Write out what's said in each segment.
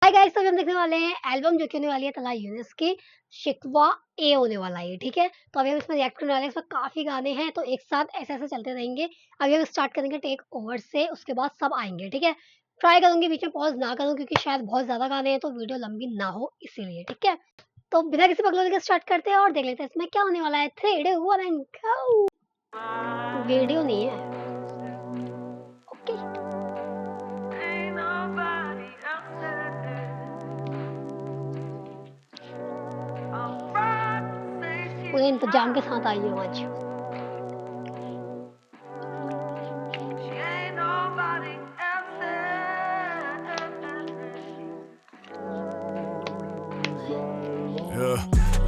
Hi guys, तो अभी हम देखने वाले हैं एल्बम जो कि होने वाली है तला यूनिस की शिकवा ए होने वाला है, ठीक है। तो अभी हम इसमें रिएक्ट करने वाले हैं। इसमें काफी गाने हैं तो एक साथ ऐसे चलते रहेंगे। अभी हम स्टार्ट करेंगे टेक ओवर से, उसके बाद सब आएंगे, ठीक है। ट्राई करूंगी बीच में पॉज ना करूं क्योंकि शायद बहुत ज्यादा गाने हैं तो वीडियो लंबी ना हो इसीलिए, ठीक है। तो बिना किसी पगलों के स्टार्ट करते हैं और देख लेते हैं इसमें क्या होने वाला है। 3 2 1 एंड गो। वीडियो नहीं है, ओके। पूरे इंतजाम के साथ आई हूँ आज।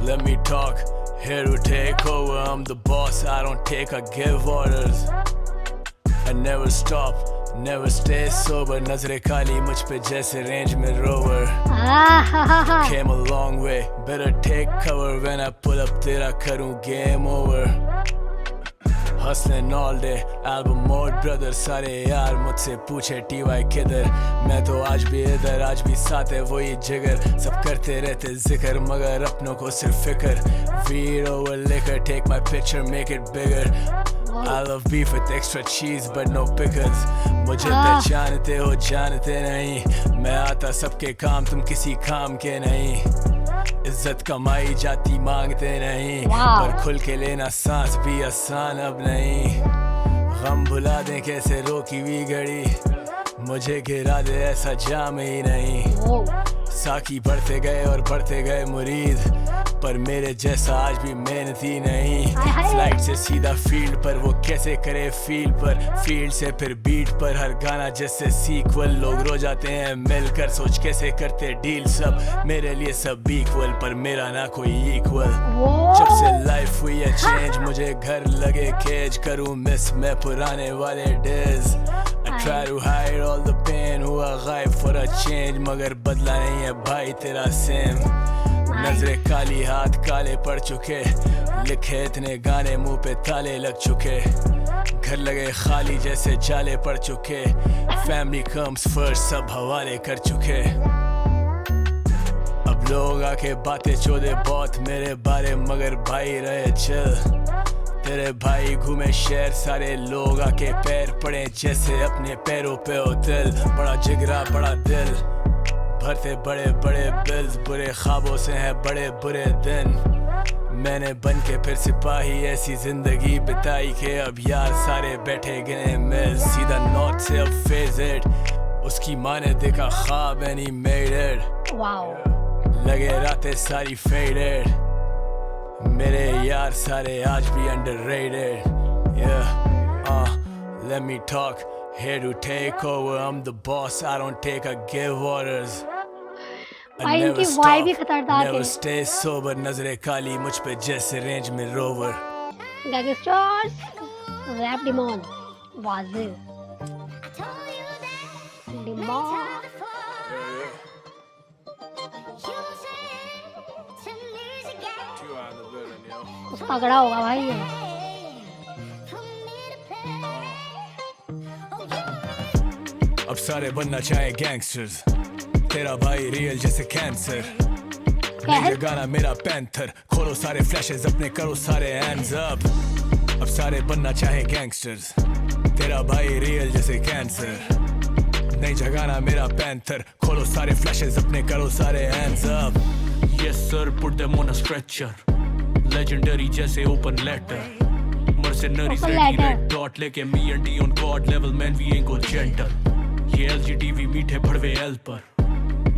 Let me talk, here to take over. I'm the boss, I don't take, I give orders. I never stop, never stay sober. Nazre kali मुझ पे जैसे range में rover. Came a long way, better take cover. When I pull up तेरा करूँ game over. Hustling all day, album mode brother. सारे यार मुझसे पूछे TY किधर. मैं तो आज भी इधर, आज भी साथ है वही जिगर. सब करते रहते जिक्र मगर अपनों को सिर्फ फिक्र. Weed over liquor, take my picture, make it bigger. I love beef with extra cheese but no pickles. मुझे पहचानते हो जानते नहीं. मैं आता सबके काम, तुम किसी काम के नहीं. इज्जत कमाई जाती मांगते नहीं. पर खुल के लेना सांस भी आसान अब नहीं. गम भुला दें कैसे रोकी हुई घड़ी. मुझे गिरा दे ऐसा जाम ही नहीं. साकी बढ़ते गए और बढ़ते गए मुरीद. पर मेरे जैसा आज भी मेहनती नहीं. फ्लाइट से सीधा फील्ड पर, वो कैसे करे फील्ड पर. फील्ड से फिर बीट पर, हर गाना जैसे सीक्वल. लोग रो जाते हैं मिलकर, सोच कैसे करते डील. सब मेरे लिए सब इक्वल, पर मेरा ना कोई इक्वल. जब से लाइफ हुई है चेंज, मुझे घर लगे केज. करूं मिस मैं पुराने वाले days. I try to hide all the pain, हुआ गायब for a change. मगर बदला नहीं है भाई तेरा सेम. नजरे काली हाथ काले पड़ चुके. लिखे इतने गाने मुंह पे ताले लग चुके. घर लगे खाली जैसे जाले पड़ चुके. फैमिली कम्स फर्स्ट, सब हवाले कर चुके. अब लोग आके बातें चोदे बहुत मेरे बारे, मगर भाई रहे चिल. तेरे भाई घूमे शहर, सारे लोग आके पैर पड़े जैसे अपने पैरों पे हो दिल. बड़ा जिगरा बड़ा दिल, भरते बड़े बड़े बिल्स. बुरे ख्वाबों से हैं बड़े बुरे दिन. मैंने बन के फिर सिपाही ऐसी जिंदगी बिताई के अब यार सारे बैठे गिने मिल. सीधा नॉर्थ से अब फेज इट, उसकी माँ ने देखा ख्वाब एंड ही मेड इट. लगे रातें सारी फेडेड. मेरे यार सारे आज भी underrated. Let me talk, here to take over. I'm the boss, I don't take, I give orders. I never stop, never stay sober. नजरे काली मुझ पे जैसे रेंज में Rover. Gangsters, rap demon, Wazir, demon. तगड़ा होगा भाई ये. अब सारे बनना चाहे गैंगस्टर्स. तेरा भाई रियल जैसे कैंसर. मेरा गाना मेरा पैंथर. खोलो सारे फ्लैशेस अपने, करो सारे हैंड्स अप. अब सारे बनना चाहे गैंगस्टर्स. तेरा भाई रियल जैसे कैंसर. नई जगाना मेरा पैंथर. खोलो सारे फ्लैशेस अपने, करो सारे hands up. Yes sir, put them on a stretcher. Legendary जैसे open letter. Mercenaries ready red dot लेके me and D on god level man we ain't go gentle. ये LGTV मीठे भड़वे L पर.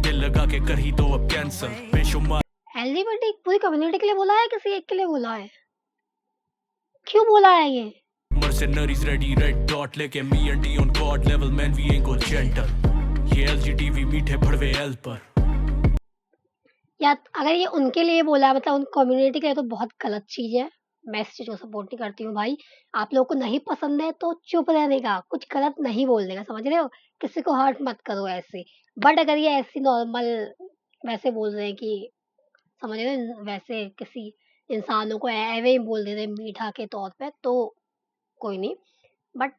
दिल लगा के कर ही दो अब कैंसल. बेशुमार LGBT पूरी कम्युनिटी के लिए बोला है किसी एक के लिए बोला है? क्यों बोला है ये? Mercenaries ready red dot लेके me and D on god level man we ain't go gentle. ये LGTV मीठे भड़वे L पर. या अगर ये उनके लिए बोला है, मतलब उन कम्युनिटी के लिए, तो बहुत गलत चीज है. मैं इस चीज को सपोर्ट नहीं करती हूँ भाई. आप लोगों को नहीं पसंद है तो चुप रहने का, कुछ गलत नहीं बोलने का, समझ रहे हो. किसी को हर्ट मत करो ऐसे. बट अगर ये ऐसी नॉर्मल वैसे बोल रहे हैं कि, समझ रहे हो, वैसे किसी इंसानों को ऐवे ही बोल दे रहे मीठा के तौर पे, तो कोई नहीं. बट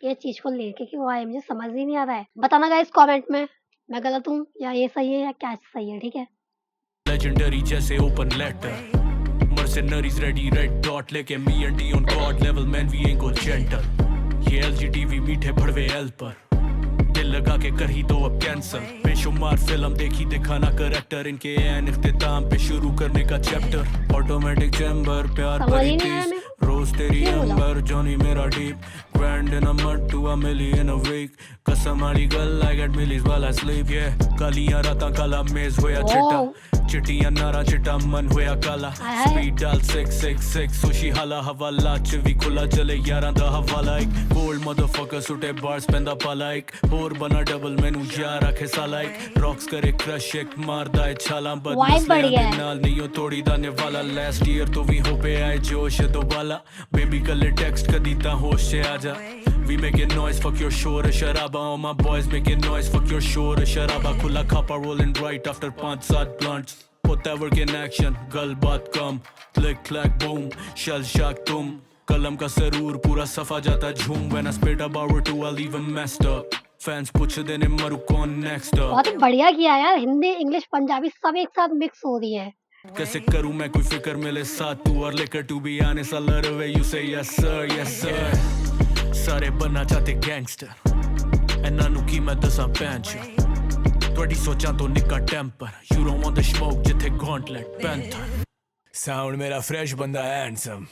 ये चीज को लेके क्यों आए मुझे समझ ही नहीं आ रहा है. बताना गाइस कमेंट में. मैं गलत हूँ या ये सही है या क्या सही है, ठीक है? लेजेंडरी जैसे open letter, mercenaries ready red dot लेके me and D on god level man we and go gentle. ये एलजीटीवी मीठे भड़वे एल पर दिल लगा के कर ही दो अब कैंसल। बेशुमार फिल्म देखी दिखाना करेक्टर, इनके एन इख्तिताम पे शुरू करने का चैप्टर। ऑटोमेटिक चैम्बर प्यार समझ भरी ही नहीं आया तीस, मैं रोज तेरी ये बोला। अंबर जॉनी मेरा deep grind in a mud to a milly in a week. कसम वाली गल I get millis while I sleep. ये कालियां रातां काला मेज होया चिट्टा, चिट्टियां नारा चिट्टा मन होया काला। हाय। स्पीड डाल 666 सुशी हाला हवाला च भी खुला चले यारां दा हवाला। एक गोल्ड मदरफकर सुटे बार्स पैंदा पाला, एक होर बना डबल मैनू यार आखे साला। एक रॉक्स करे क्रश एक मारदा है छाला, बद Vibe बढ़ गया है। नाल नहीं हो तोड़ी दाने वाला। लास्ट ईयर तो भी हो पे आए जोश दोबाला। बेबी कल टेक्स्ट कदी ता होश से आजा। We making noise, fuck your shore sharaba. All my boys making noise, fuck your shore sharaba. Khula khapa rolling right after 5-7 blunts. Put that work in action, gal baat kam. Click clack boom, shell shock tum. Kalam ka sarur pura safa jata jhoom. When I spit about it too, I'll leave him messed up. Fans पूछते ने मरु कौन next up. बहुत ही बढ़िया किया यार, Hindi English Punjabi सब एक साथ मिक्स हो रही है। कैसे करूं मैं कोई फिक्र मिले साथ तू और लेकर टू बी आने सा लड़ वे यू से यस सर। सारे बनना चाहते गैंगस्टर इन्हां नू की मैं दसां पैंच। ਤੁਹਾਡੀ ਸੋਚਾਂ ਤੋਂ ਨਿੱਕਾ temper you don't want the smoke ਜਿੱਥੇ ਗੌਂਟਲੈਟ ਪੈਂਥਰ। साउंड मेरा फ्रेश बंदा हैंडसम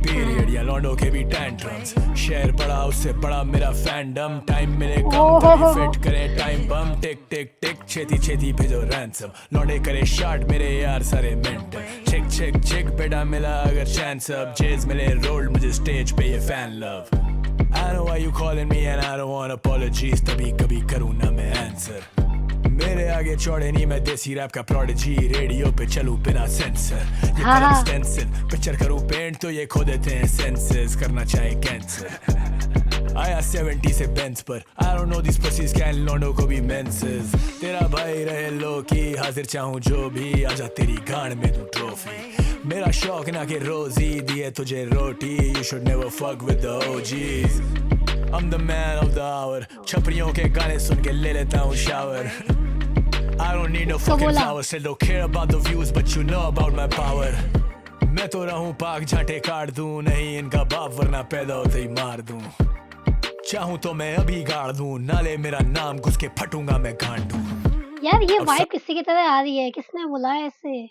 पीरियड या लॉन्डो के भी टेंट्रम्स। शेयर पड़ा उससे बड़ा मेरा फैंडम, टाइम मिले कम कभी फिट करे टाइम बम। टिक टिक टिक छेती छेती भेजो रैंसम, लौंडे करे शॉट मेरे यार सारे मेंटल। चिक चिक चिक बेटा मिला अगर चांस अब, जेज मिले रोल्ड मुझे स्टेज पे ये fan love. I know why you calling me and I don't want apologies, तभी कभी करूँ ना मैं आंसर। मेरे आगे चौड़े नहीं मैं देसी रैप का प्रोडिजी, रेडियो पे चलूं बिना सेंसर। ये कलम स्टेंसिल पिक्चर करूं पेंट तो ये खो देते हैं सेंसेस, करना चाहे कैंसर। आया 70 से बेंच पर, I don't know these pussies can लौंडों को भी मेंसेस। तेरा भाई रहे लो की हाजिर चाहूं जो भी, आजा तेरी गांड में दूं ट्रॉफी। मेरा शौक ना कि रोजी दिए तुझे रोटी, you should never fuck with the OGs। I'm the man of the hour, छपरियों के गाने सुन के ले लेता हूँ shower. I don't need no fucking flowers, still don't care about the views but you know about my power। मैं तो रहूं पाक झाटे काट दूं, नहीं इनका बाप वरना पैदा होते ही मार दूं। चाहूं तो मैं अभी गाड़ दूं, नाले मेरा नाम घुस के फटूंगा मैं गांडू। यार ये वाइब किसी की तरह आ रही है, किसने बोला है ऐसे?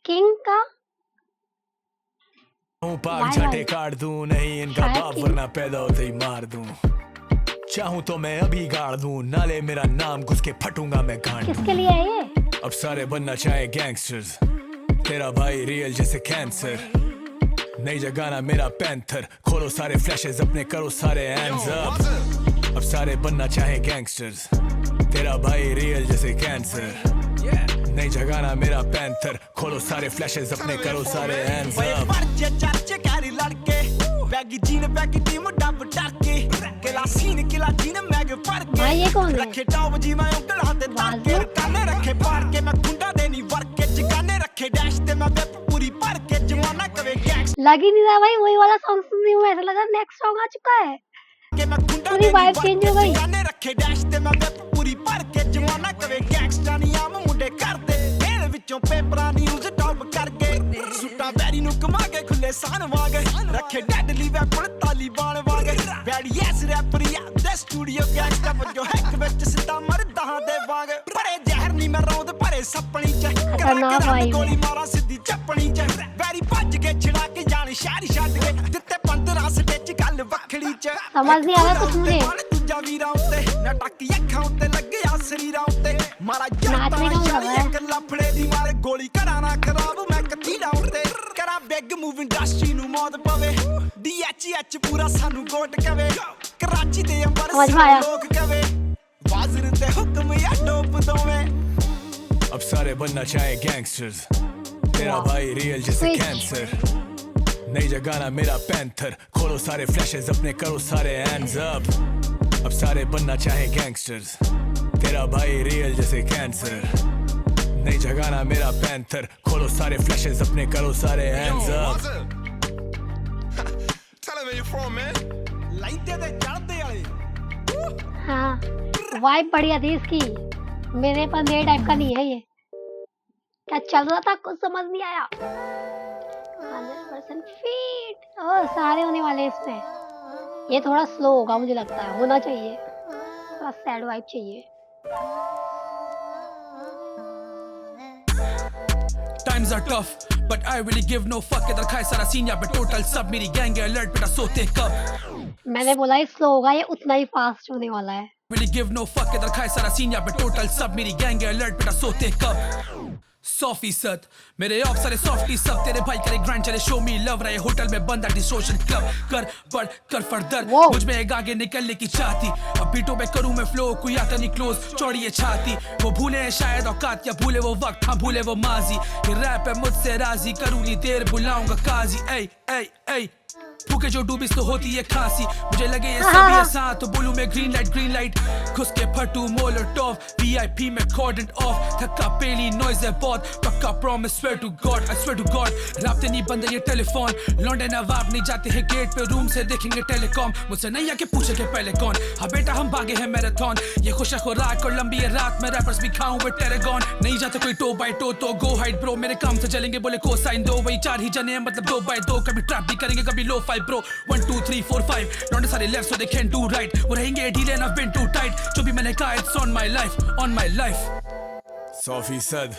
किंग का पाक झाटे काट दूं, नहीं इनका बाप वरना पैदा होते ही मार दूं। चाहूं तो मैं अभी गाड़ दूं, नाले मेरा नाम घुस के फटूंगा मैं गांडू। किसके लिए है ये? अब सारे बनना चाहे गैंगस्टर्स, तेरा भाई रियल जैसे कैंसर। नई जगाना मेरा पैंथर, खोलो सारे फ्लैशेस अपने करो सारे हैंड्स अप। अब सारे बनना चाहे गैंगस्टर्स, तेरा भाई रियल जैसे कैंसर। नई जगाना मेरा पैंथर, खोलो सारे फ्लैशेस अपने करो सारे हैंड्स अप। चर्चे कारी लड़के baggy jean baggy team dub डरके केला सीन केला जीन मैग फड़ के भाई ये कौन है? रखे टॉप जी मैं उंगल हाथे ताके काने रखे पार के मैं गुंडा देनी वर्क के जगाने रखे डैश ते मैं वेब पूरी भर के जमाना कवे गैंग्स लग ही नहीं रहा भाई, वही वाला सॉन्ग सुन रही हूँ, ऐसा लगा नेक्स्ट सॉन्ग आ चुका है। के मैं गुंडा पूरी वाइब चेंज हो गई। जगाने रखे डैश ते मैं वेब पूरी भर के जमाना कवे गैंगस्टर नी आम मुंडे करदे मेरे विचों पेपरां न्यूज़ टॉप करके सुट्टा बैरी नु कमा के खुले सान वाग रखे डेडली वेपन तालिबान वाग बैडी एस रैपर या दे स्टूडियो गैंगस्टर बजो हैक विच सिद्धा मरदा दे वाग बड़े जहर नी मैं रौंद भरे सपनी च खतरनाक वाइब गोली मारा सिद्धी चपनी च बैरी भज के छिड़ा के जाने शहर छड्ड के दित्ते 15 सटे च गल वखड़ी च समझ नहीं आ रहा कुछ मुझे। दूजा वीरा उत्ते ना टक्की अखां उत्ते लग्गिया शरीरा उत्ते मारा नाचने का मजा है। एक लफड़े दी मारे गोली कराना खराब मैं कतीड़ा उत्ते करा बिग मूव इंडस्ट्री नु मौत पवे DHH पूरा सानू गोट कवे कराची ते अंबर समझ में आया। लोग कवे वाज़र ते हुक्म या डोप दोवे। अब सारे बनना चाहे गैंगस्टर्स, तेरा भाई रियल जैसे कैंसर। नई जगाना मेरा पैंथर, खोलो सारे फ्लैशेस अपने करो सारे हैंड्स अप। अब सारे बनना चाहे गैंगस्टर्स, तेरा भाई रियल जैसे कैंसर। नई जगाना मेरा पैंथर, खोलो सारे फ्लैशेस अपने करो सारे hands up. Tell him where you from, man. लाइटे दे चढ़दे वाले हाँ, वाइब बढ़िया थी इसकी। मेरे टाइप का नहीं है ये। क्या चल रहा था कुछ समझ नहीं आया। 100% फीट। ओह, सारे होने वाले हैं इसमें। ये थोड़ा स्लो होगा मुझे लगता है, होना चाहिए। थोड़ा सैड वाइब चाहिए। Times are tough, but I really give no fuck. इधर खाए सारा सीन यहाँ पे टोटल सब मेरी गैंग है अलर्ट बेटा सोते कब। मैंने बोला ये स्लो होगा, ये उतना ही फास्ट होने वाला है। Really give no fuck इधर खाए सारा सीन यहाँ पे टोटल सब मेरी गैंग है अलर्ट बेटा सोते कब। 100% मेरे ऑफ सारे सॉफ्टी सब तेरे भाई करे ग्रांड चले शो मी लव रहे होटल में बंद एट सोशल क्लब कर बढ़ कर फर्दर मुझ में एक आगे निकलने की चाहती अब बीटों में करूं मैं फ्लो कोई आता नहीं क्लोज चौड़ी है छाती वो भूले हैं शायद औकात या भूले वो वक्त हाँ भूले वो माजी ये रैप है मुझसे राजी करूं नहीं देर बुलाऊंगा काजी ऐ ऐ ऐ भूखे जो डूबिस तो होती है खांसी मुझे लगे ये सभी ऐसा तो बोलूं मैं ग्रीन लाइट घुस के फटू मोलोटोव VIP में कॉर्डन ऑफ थक्का पेली नॉइज है बहुत पक्का प्रॉमिस स्वेयर टू गॉड राब्ते नहीं बंद ये टेलीफोन लौंडे नवाब नहीं जाते हैं गेट पे रूम से देखेंगे टेलीकॉम मुझसे नहीं आके पूछे के पहले कौन हाँ बेटा हम भागे हैं मैराथन ये खुश खुराक और लंबी है रात में रैपर्स भी खाऊं वे टेरेगॉन नहीं जाता कोई टो बाई टो तो गो हाइड ब्रो मेरे काम से चलेंगे बोले को साइन दो वही 4 ही जने मतलब 2 बाई 2 कभी ट्रैप भी करेंगे कभी लो फाइव ब्रो 1 2 3 4 5 लौंडे सारे left so they can do right वो रहेंगे ढीले ना बिन टू टाइट जो भी मैंने कहा इट्स ऑन माय लाइफ 100%।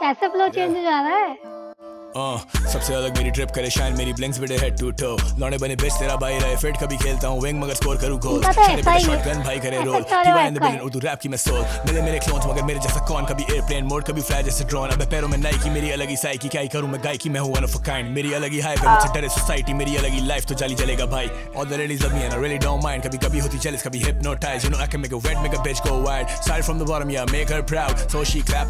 कैसे फ्लो चेंज हो जा रहा है। सबसे अलग मेरी ट्रिप करे शाइन मेरी blinks Bide head to to लौंडे बने बेच तेरा भाई रहे फिट कभी खेलता हूं विंग मगर स्कोर करूं गोल सारे बेटे शॉटगन भाई करे रोल टीवा in the building Urdu rap की मैं सोल मेरे क्लोन्स मगर मेरे जैसा कौन कभी एयरप्लेन मोड कभी फ्लाई जैसे ड्रोन अब पैरों में नाइकी मेरी अलग ही साइकी क्या ही करूं मैं गायकी मैं हूं वन ऑफ अ काइंड मेरी अलग ही हाइप है मुझसे डरे सोसाइटी मेरी अलग ही लाइफ तो जाली जलेगा भाई all the ladies love me and I really don't mind कभी कभी होती जेलस कभी hypnotized you know I can make a wet make a bitch go wild start from the bottom yeah make her proud so she clap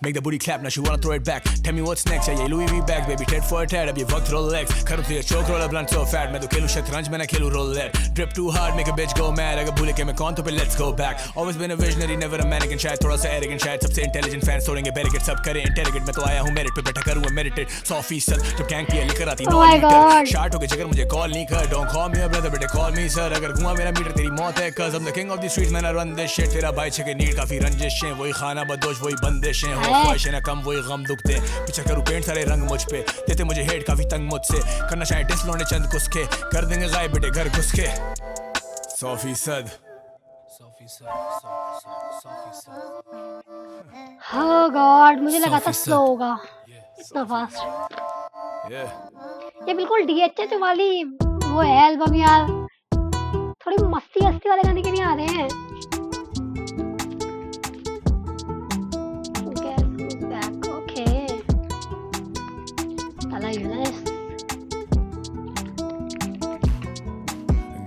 make the booty clap now she wanna throw it back tell me what's next yeah Louis V bags baby ted for ted अब ये वक्त Rolex करूं तो ये choke roll blunt so fat मैं तो खेलूं शतरंज मैं ना खेलूं roulette drip too hard make a bitch go mad अगर भूले के मैं कौन तो फिर let's go back always been a visionary never a mannequin शायद थोड़ा सा arrogant शायद सबसे intelligent fans तोड़ेंगे barricade सब करें interrogate मैं तो आया हूं merit पे बैठा करूंगा meditate 100% जब gang पिया लेकर आती Oh my God. शार्ट होके जिगर मुझे कॉल नहीं कर don't call me a brother बेटे call me sir अगर घुमा मेरा मीटर तेरी मौत है cause I'm the king of the streets man I run this shit तेरा भाई छके नीड काफी रंजिश हैं वही खाना बदोश वही बंदिश हैं हो ख्वाहिशें ना कम वही गम दुखते पीछे करूं पेंट सारे रंग मुझ पे देते मुझे हेट काफी तंग मुझसे करना चाहे डिस लौंडे चंद कुसके कर देंगे गायब बेटे घर घुस के 100%। Oh God, मुझे लगा था स्लो होगा इतना फास्ट। ये बिल्कुल DHH वाली वो है एल्बम यार, थोड़ी मस्ती वाले गाने के लिए आ रहे हैं। Guess who's back? Okay. Tala Yunus.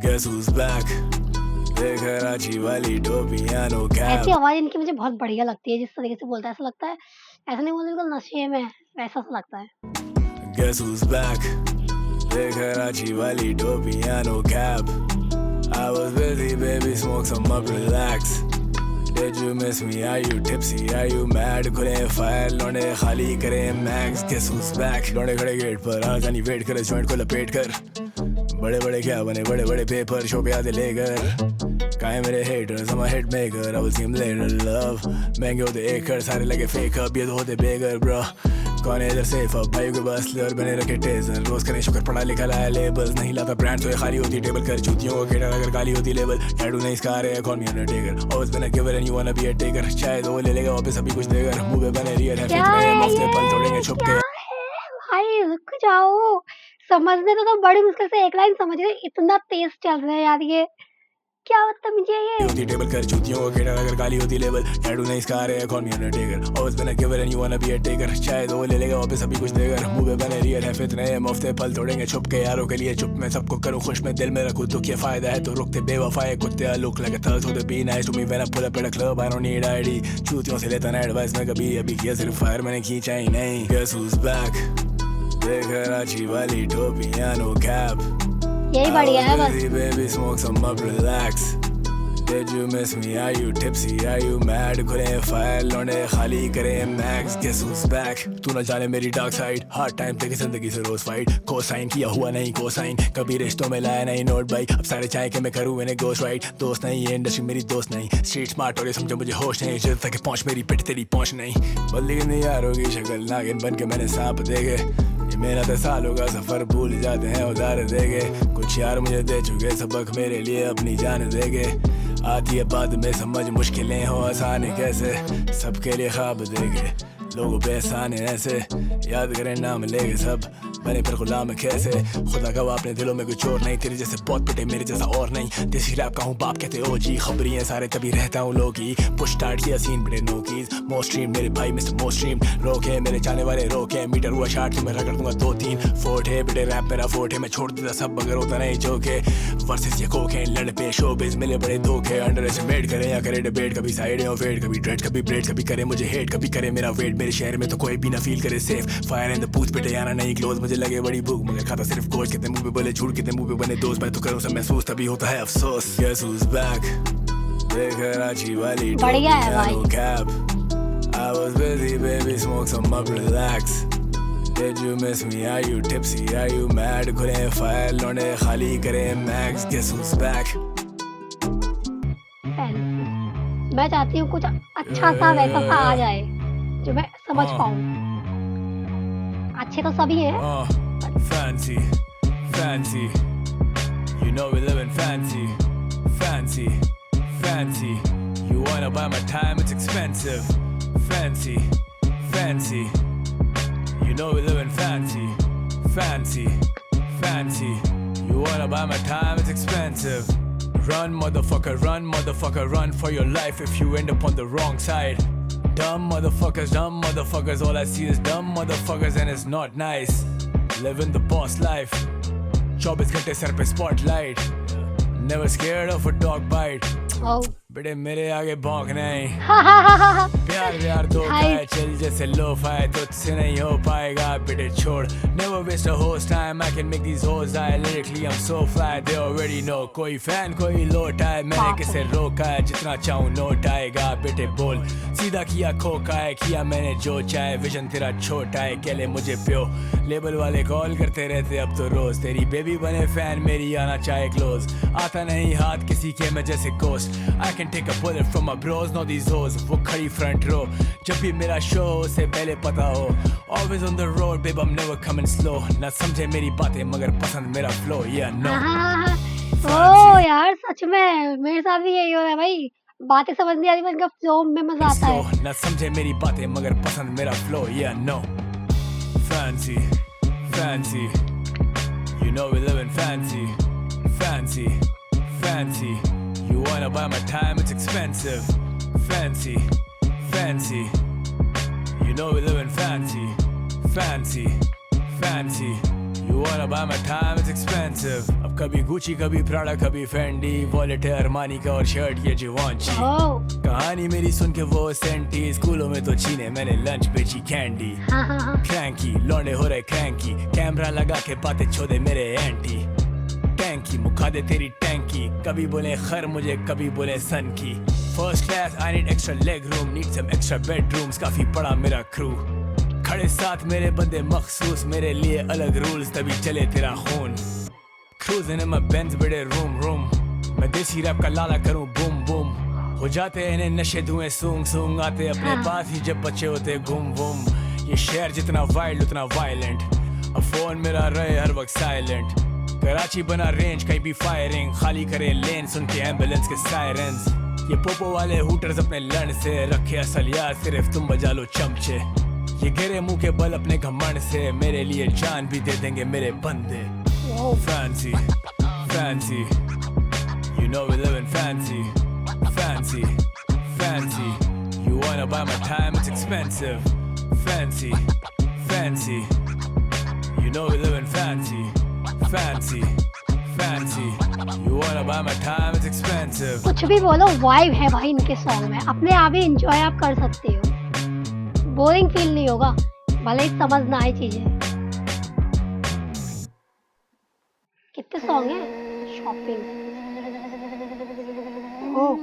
Guess who's back? Karachi वाली टोपियां नो कैप ऐसी आवाज इनकी मुझे बहुत बढ़िया लगती है, जिस तरीके से बोलता है ऐसा लगता है ऐसा नहीं बोलते बिल्कुल नशे में वैसा सा लगता है। Guess who's back? कराची वाली टोपियां no cap I was busy baby smoke some up relax Did you miss me? Are you tipsy? Are you mad? खुले फायर लौंडे खाली करें मैक्स Guess who's back? लौंडे खड़े गेट पर आजानी वेट कर जॉइंट को लपेट कर बड़े क्या बने बड़े पेपर शो पे आते लेकर काहे मेरे haters I'm a hit maker I will see him later love महंगे होते एकड़ सारे लगे fake up ये तो होते बेगर bro कौन है इधर safe up भाई को बस ले और बने रखे टेजर रोज करें शुक्र पढ़ा लिखा लाया लेबल्स नहीं लाता ब्रांड तो ये खाली होती टेबल कर जूतियों को केटर अगर गाली होती लेबल टैटू नहीं इसका रहे call me Undertaker always been a giver and you wanna be a taker शायद वो ले लेगा वापस अभी कुछ देकर मुंह पे बने रियल है फिर मैं मफ्ते पल तोड़ेंगे छुप के भाई रुक जाओ, समझने तो बड़ी मुश्किल से एक लाइन समझ रहे, इतना तेज चल रहा है यार ये क्या बदतमीजी है ये। होती टेबल कर जूतियों को केटर अगर गाली होती लेबल टैटू नहीं इसका रहे call me Undertaker always been a giver and you wanna be a taker शायद वो ले लेगा वापस अभी कुछ देकर मुंह पे बने रियल है फितने मफ्ते पल तोड़ेंगे छुप के यारों के लिए चुप मैं सबको करूं खुश मैं दिल में रखूं तो क्या फायदा है तो रुकते बेवफाए कुत्ते I look like a thug so they be nice to me when I pull up at a club I don't need ID चूतियों से लेता ना एडवाइस मैं कभी अभी किया सिर्फ फायर मैंने खींचा ही नहीं Guess who's back कराची वाली टोपियां नो कैप यही बढ़िया है बस। baby smoke some up relax Did you miss me? Are you tipsy? Are you mad? खुले फायर लौंडे खाली करें मैक्स guess who's back? तू न जाने मेरी डार्क साइड हार्ड टाइम थे कि जिंदगी से रोज फाइट को साइन किया हुआ नहीं को साइन कभी रिश्तों में लाया नहीं नोट भाई अब सारे चाहे कि मैं करूँ इन्हें गोस्ट राइट दोस्त नहीं ये इंडस्ट्री मेरी दोस्त नहीं स्ट्रीट स्मार्ट और ये समझो मुझे होश नहीं जिद तक पहुंच मेरी पिट तेरी पहुंच नहीं बदली नहीं यार होगी शक्ल नागिन बन के मैंने सांप देखे ये मेरा 10 सालों का सफर भूल जाते हैं उधार देगे कुछ यार मुझे दे चुके सबक मेरे लिए अपनी जान देगे आती है बाद में समझ मुश्किलें हो आसान कैसे सबके लिए ख्वाब देगे लोगों पे एहसान है ऐसे याद करें नाम लेगे सब बने फिर गुलाम कैसे खुदा का अपने दिलों में कुछ और नहीं तेरे जैसे बहुत पिटे मेरे जैसा और नहीं देसी रैप का हूँ बाप कहते ओ जी खबरी है सारे तभी रहता हूँ लोगी पुश स्टार्ट किया सीन बड़े नो कीज मोस्ट स्ट्रीम मेरे भाई मिस्टर मोस्ट स्ट्रीम रोके मेरे जाने वाले रोके मीटर हुआ शार्ट मैं रगड़ दूंगा 2-3 फोर्ट है बड़े रैप मेरा फोर्ट है मैं छोड़ देता सब अगर होता नहीं जोके वर्सेस ये कोके लड़ पे शोबिज मिले बड़े धोखे अंडर एस्टिमेट करे या करे डिबेट कभी साइड है फेड कभी ड्रेड कभी ब्रेड कभी करे मुझे हेट कभी करे मेरा वेट मेरे शहर में तो कोई भी ना फील करे safe fire in the booth पिटे आना नहीं क्लोज मुझे लगे बड़ी भूख मगर खाता सिर्फ गोश्त कितने मुंह पे बोले झूठ कितने मुंह पे बने दोस्त मैं तो करूं सब महसूस तभी होता है अफसोस Guess who's back देख रांची वाली बढ़िया है भाई cap I was busy baby smoke some up relax Did you miss me are you tipsy are you mad खुले फायर लौंडे खाली करें मैक्स Guess who's back मैं चाहती हूँ कुछ अच्छा सा वैसा सा आ जाए जो मैं समझ पाऊँ अच्छे तो सभी हैं Fancy, fancy, you know we live in fancy, fancy, fancy. You wanna buy my time, it's expensive. Fancy, fancy, you know we live in fancy, fancy, fancy. You wanna buy my time, it's expensive. Run, motherfucker, run for your life if you end up on the wrong side. Dumb motherfuckers, all I see is dumb motherfuckers and it's not nice. Living the boss life 24 घंटे sir पे spotlight Never scared of a dog bite बेटे मेरे आगे भौंक नहीं प्यार दो है चल जैसे लो फाय तुझसे नहीं हो पाएगा बेटे छोड़ Never waste a host time I can make these hoes die lyrically I'm so fly they already know कोई फैन कोई लोट आए मैंने किसे रोका है जितना चाहूँ नोट आएगा बेटे बोल सीधा किया खोका है किया मैंने जो चाहे विजन तेरा छोटा है कहले मुझे प्यो लेबल वाले कॉल करते रहते अब तो रोज तेरी बेबी बने फैन मेरी आना चाहे क्लोज आता नहीं हाथ किसी के मैं जैसे coast I can take a bullet from my bros know these hoes वो खड़ी front row जब भी मेरा शो से पहले पता हो always on the road babe I'm never coming slow ना समझे मेरी बातें मगर पसंद मेरा flow yeah no ओ यार सच में मेरे साथ भी यही हो रहा है भाई बातें समझ नहीं आ रही मगर फ्लो में मजा आता है ना समझे मेरी बातें मगर पसंद मेरा flow yeah no fancy fancy you know we live in fancy fancy fancy You wanna buy my time, it's expensive. Fancy, fancy. You know we live in fancy, fancy, fancy. You wanna buy my time, it's expensive. अब कभी Gucci, कभी Prada, कभी Fendi, Wallet है Armani का और shirt ये Givenchy. कहानी मेरी सुन के वो सेंटी स्कूलों में तो छीने मैंने लंच बेची कैंडी. Cranky, लौंडे हो रहे cranky. कैमरा लगा के बातें छोड़े मेरे एंटी. टैंकी मुखा दे तेरी टैंकी कभी बोले खर मुझे कभी बोले सन की first class I need extra legroom need some extra bedrooms काफी बड़ा मेरा क्रू खड़े साथ मेरे बंदे मखसूस मेरे लिए अलग रूल्स तभी चले तेरा खून क्रूजिंग इन माय बेंज बड़े रूम मैं देसी रैप का लाला करूं बूम बूम हो जाते हैं इन्हें नशे धुएं सूंग आते अपने पास ही जब बच्चे होते घूम वूम ये शहर जितना वाइल्ड उतना वायलेंट अब फोन मेरा रहे हर वक्त साइलेंट कराची बना रेंज कहीं भी फायरिंग खाली करे लेन सुन के एम्बुलेंस के सायरन्स ये पोपो वाले हूटर्स अपने लड़ से रखे असल यार सिर्फ तुम बजा लो चमचे ये गिरे मुंह के बल अपने घमंड से मेरे लिए जान भी दे देंगे मेरे बंदे fancy fancy you know we live in fancy fancy fancy you wanna buy my time it's expensive fancy fancy you know we live in fancy fancy fancy you wanna buy my time it's expensive कुछ भी बोलो vibe है भाई इनके song में अपने आप ही enjoy आप कर सकते हो बोरिंग फील नहीं होगा भले ही समझ ना आए चीजें कितने सॉन्ग हैं शॉपिंग ओह!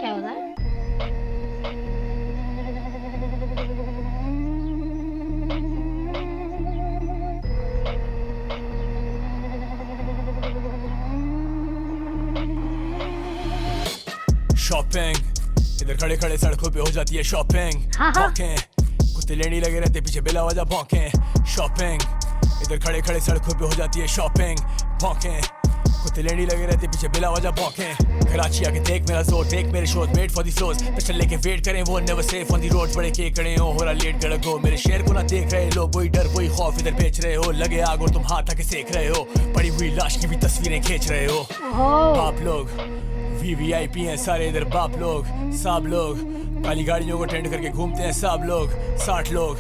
क्या हो रहा है? शॉपिंग, इधर खड़े खड़े सड़कों पे हो जाती है शॉपिंग। हाँ, हाँ। भौंकें, कुत्ते लेनी लगे रहते पीछे बिला वजह भौंकें। शॉपिंग, इधर खड़े खड़े सड़कों पे हो जाती है शॉपिंग। भौंकें, कुत्ते लेनी लगे रहते पीछे बिला वजह भौंकें। कराची आके देख मेरा जोर, देख मेरे shows, wait for the flows. Pistol लेके वेट करें वो never safe on the road. बड़े के कड़े हो रहा लेट गड़क हो। मेरे शेर को ना देख रहे लोग, वही डर वही खौफ इधर बेच रहे हो। लगे आग और तुम हाथ आके सेक रहे हो। पड़ी हुई लाश की भी तस्वीरें खींच रहे हो। ओह! बाप लोग VVIP हैं सारे इधर, बाप लोग साब लोग काली गाड़ियों को टेंड करके घूमते हैं साब लोग। 60 लोग